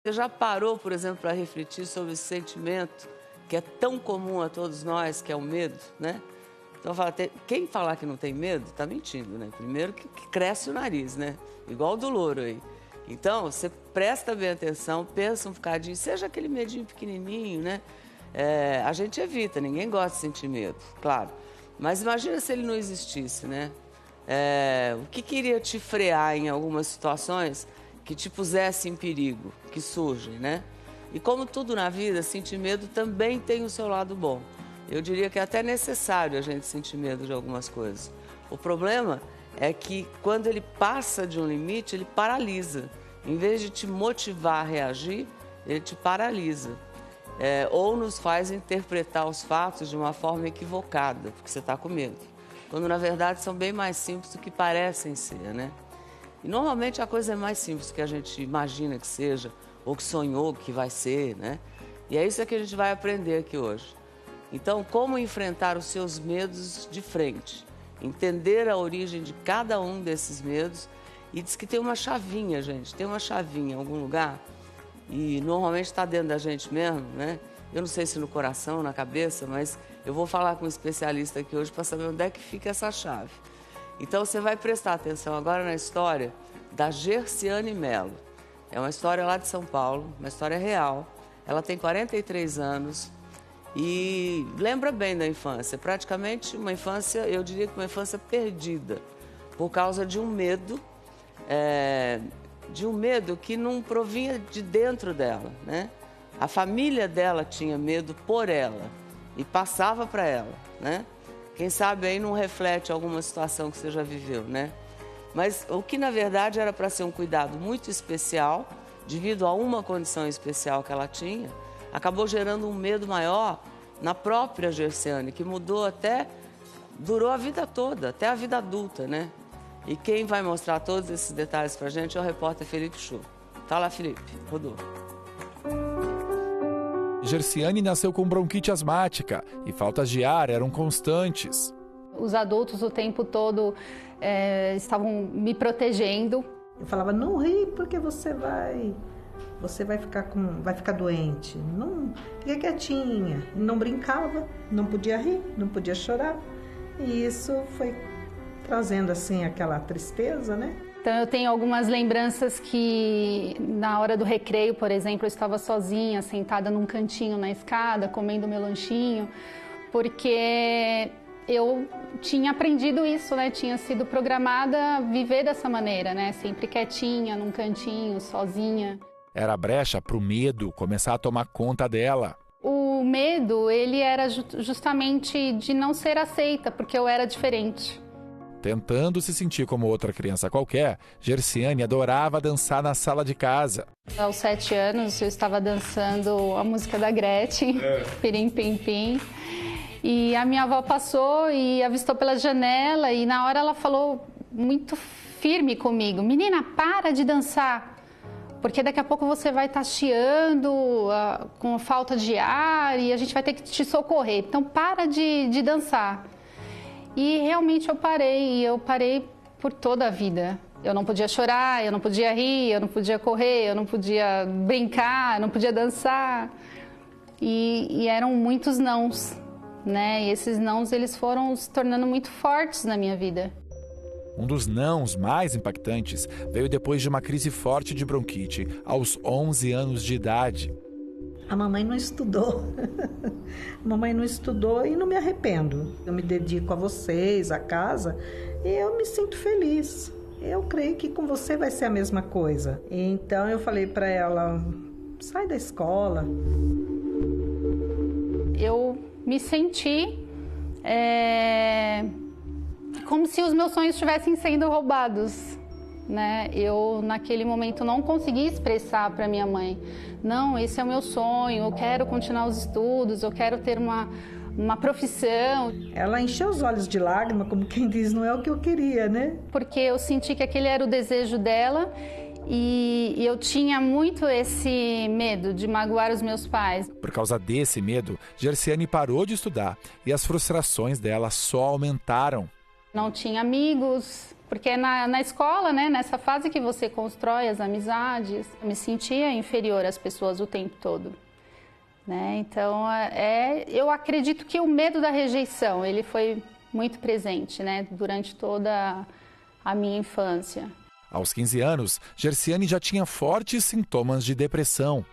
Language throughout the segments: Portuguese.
Você já parou, por exemplo, para refletir sobre esse sentimento que é tão comum a todos nós, que é o medo, né? Então, quem falar que não tem medo, está mentindo, né? Primeiro que cresce o nariz, né? Igual o do louro aí. Então, você presta bem atenção, pensa um bocadinho, seja aquele medinho pequenininho, né? A gente evita, ninguém gosta de sentir medo, claro. Mas imagina se ele não existisse, né? O que iria te frear em algumas situações que te pusesse em perigo, que surgem, né? E como tudo na vida, sentir medo também tem o seu lado bom. Eu diria que é até necessário a gente sentir medo de algumas coisas. O problema é que quando ele passa de um limite, ele paralisa. Em vez de te motivar a reagir, ele te paralisa. Ou nos faz interpretar os fatos de uma forma equivocada, porque você está com medo. Quando, na verdade, são bem mais simples do que parecem ser, né? E, normalmente, a coisa é mais simples do que a gente imagina que seja, ou que sonhou que vai ser, né? E é isso que a gente vai aprender aqui hoje. Então, como enfrentar os seus medos de frente, entender a origem de cada um desses medos. E diz que tem uma chavinha, gente, tem uma chavinha em algum lugar e normalmente está dentro da gente mesmo, né? Eu não sei se no coração, na cabeça, mas eu vou falar com um especialista aqui hoje para saber onde é que fica essa chave. Então, você vai prestar atenção agora na história da Gerciane Mello. É uma história lá de São Paulo, uma história real. Ela tem 43 anos e lembra bem da infância. Praticamente uma infância, eu diria que uma infância perdida, por causa de um medo, que não provinha de dentro dela, né? A família dela tinha medo por ela e passava para ela, né? Quem sabe aí não reflete alguma situação que você já viveu, né? Mas o que na verdade era para ser um cuidado muito especial, devido a uma condição especial que ela tinha, acabou gerando um medo maior na própria Gerciane, que durou a vida toda, até a vida adulta, né? E quem vai mostrar todos esses detalhes pra gente é o repórter Felipe Chu. Fala, Felipe. Rodou. Gerciane nasceu com bronquite asmática e faltas de ar eram constantes. Os adultos o tempo todo estavam me protegendo. Eu falava, não ri porque você vai ficar doente. Não, fica quietinha. Não brincava, não podia rir, não podia chorar. E isso foi trazendo assim aquela tristeza, né? Então eu tenho algumas lembranças que na hora do recreio, por exemplo, eu estava sozinha, sentada num cantinho na escada, comendo meu lanchinho, porque eu tinha aprendido isso, né? Tinha sido programada a viver dessa maneira, né? Sempre quietinha, num cantinho, sozinha. Era brecha para o medo começar a tomar conta dela. O medo, ele era justamente de não ser aceita, porque eu era diferente. Tentando se sentir como outra criança qualquer, Gerciane adorava dançar na sala de casa. Aos 7 anos, eu estava dançando a música da Gretchen, Pirim Pim Pim. E a minha avó passou e avistou pela janela e na hora ela falou muito firme comigo, menina, para de dançar, porque daqui a pouco você vai estar chiando, com falta de ar e a gente vai ter que te socorrer, então para de dançar. E realmente eu parei por toda a vida. Eu não podia chorar, eu não podia rir, eu não podia correr, eu não podia brincar, eu não podia dançar. E eram muitos nãos, né? E esses nãos, eles foram se tornando muito fortes na minha vida. Um dos nãos mais impactantes veio depois de uma crise forte de bronquite, aos 11 anos de idade. A mamãe não estudou. A mamãe não estudou e não me arrependo. Eu me dedico a vocês, a casa, e eu me sinto feliz. Eu creio que com você vai ser a mesma coisa. Então eu falei para ela, sai da escola. Eu me senti como se os meus sonhos estivessem sendo roubados, né? Eu, naquele momento, não consegui expressar para minha mãe, não, esse é o meu sonho, eu quero continuar os estudos, eu quero ter uma profissão. Ela encheu os olhos de lágrima, como quem diz, não é o que eu queria, né? Porque eu senti que aquele era o desejo dela e eu tinha muito esse medo de magoar os meus pais. Por causa desse medo, Gerciane parou de estudar e as frustrações dela só aumentaram. Não tinha amigos, Porque é na escola, né, nessa fase que você constrói as amizades, eu me sentia inferior às pessoas o tempo todo. Né? Então, eu acredito que o medo da rejeição, ele foi muito presente, né, durante toda a minha infância. Aos 15 anos, Gerciane já tinha fortes sintomas de depressão.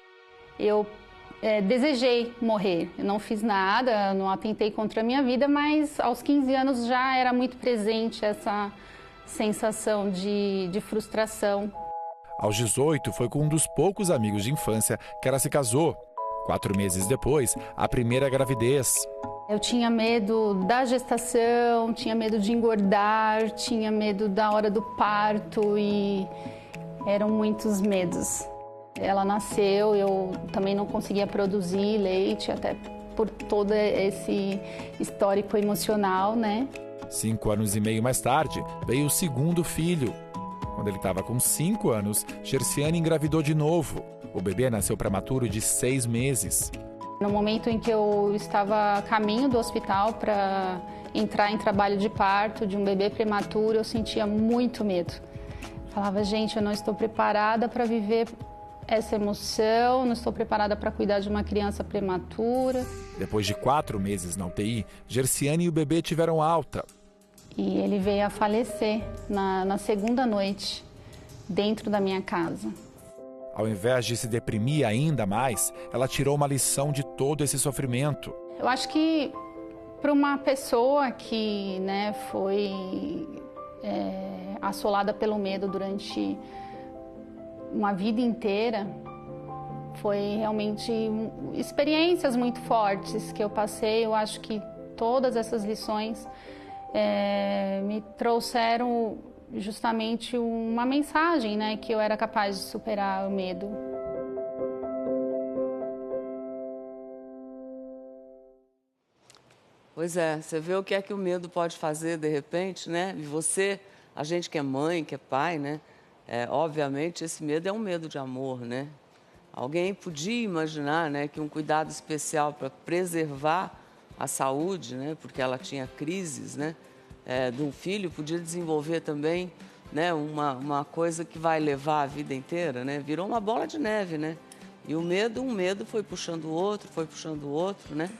Eu desejei morrer, eu não fiz nada, não atentei contra a minha vida, mas aos 15 anos já era muito presente essa sensação de frustração. Aos 18, foi com um dos poucos amigos de infância que ela se casou. 4 meses depois, a primeira gravidez. Eu tinha medo da gestação, tinha medo de engordar, tinha medo da hora do parto e eram muitos medos. Ela nasceu, eu também não conseguia produzir leite, até por todo esse histórico emocional, né? 5 anos e meio mais tarde, veio o segundo filho. Quando ele estava com 5 anos, Gerciane engravidou de novo. O bebê nasceu prematuro de 6 meses. No momento em que eu estava a caminho do hospital para entrar em trabalho de parto de um bebê prematuro, eu sentia muito medo. Falava, gente, eu não estou preparada para viver essa emoção, não estou preparada para cuidar de uma criança prematura. Depois de 4 meses na UTI, Gerciane e o bebê tiveram alta. E ele veio a falecer na segunda noite, dentro da minha casa. Ao invés de se deprimir ainda mais, ela tirou uma lição de todo esse sofrimento. Eu acho que para uma pessoa que, né, foi assolada pelo medo durante uma vida inteira, foi realmente experiências muito fortes que eu passei. Eu acho que todas essas lições me trouxeram justamente uma mensagem, né, que eu era capaz de superar o medo. Pois é, você vê o que é que o medo pode fazer de repente, né? E você, a gente que é mãe, que é pai, né? Obviamente esse medo é um medo de amor, né? Alguém podia imaginar, né, que um cuidado especial para preservar a saúde, né, porque ela tinha crises, né, de um filho, podia desenvolver também, né, uma coisa que vai levar a vida inteira, né? Virou uma bola de neve, né? E um medo foi puxando o outro, né?